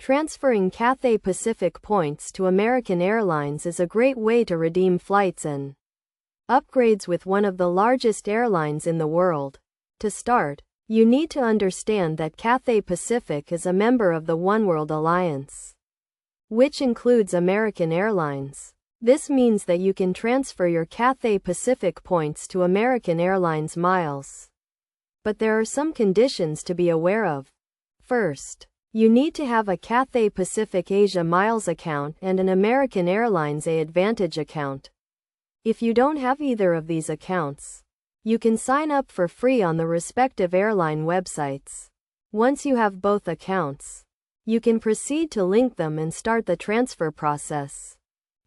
Transferring Cathay Pacific points to American Airlines is a great way to redeem flights and upgrades with one of the largest airlines in the world. To start, you need to understand that Cathay Pacific is a member of the Oneworld Alliance, which includes American Airlines. This means that you can transfer your Cathay Pacific points to American Airlines miles. But there are some conditions to be aware of. First, you need to have a Cathay Pacific Asia Miles account and an American Airlines AAdvantage account. If you don't have either of these accounts, you can sign up for free on the respective airline websites. Once you have both accounts, you can proceed to link them and start the transfer process.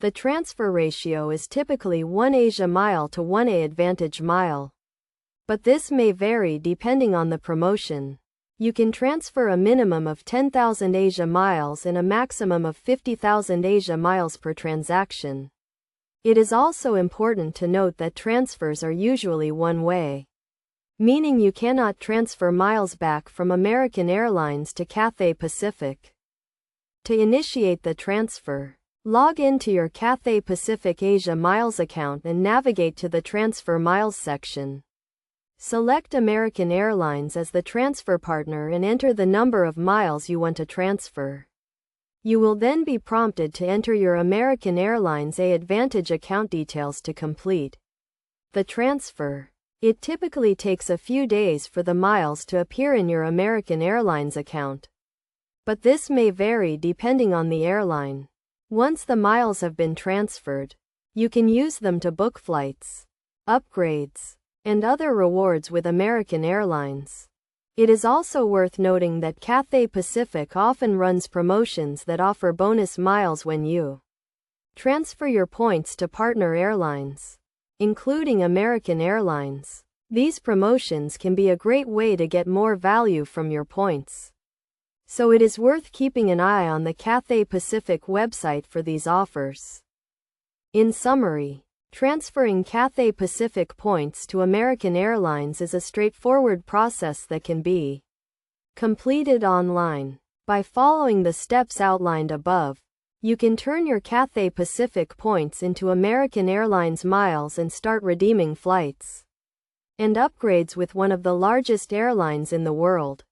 The transfer ratio is typically 1 Asia mile to 1 AAdvantage mile, but this may vary depending on the promotion. You can transfer a minimum of 10,000 Asia miles and a maximum of 50,000 Asia miles per transaction. It is also important to note that transfers are usually one-way, meaning you cannot transfer miles back from American Airlines to Cathay Pacific. To initiate the transfer, log into your Cathay Pacific Asia Miles account and navigate to the Transfer Miles section. Select American Airlines as the transfer partner and enter the number of miles you want to transfer. You will then be prompted to enter your American Airlines AAdvantage account details to complete the transfer. It typically takes a few days for the miles to appear in your American Airlines account, but this may vary depending on the airline. Once the miles have been transferred, you can use them to book flights, upgrades, and other rewards with American Airlines. It is also worth noting that Cathay Pacific often runs promotions that offer bonus miles when you transfer your points to partner airlines, including American Airlines. These promotions can be a great way to get more value from your points, so it is worth keeping an eye on the Cathay Pacific website for these offers. In summary, transferring Cathay Pacific points to American Airlines is a straightforward process that can be completed online. By following the steps outlined above, you can turn your Cathay Pacific points into American Airlines miles and start redeeming flights and upgrades with one of the largest airlines in the world.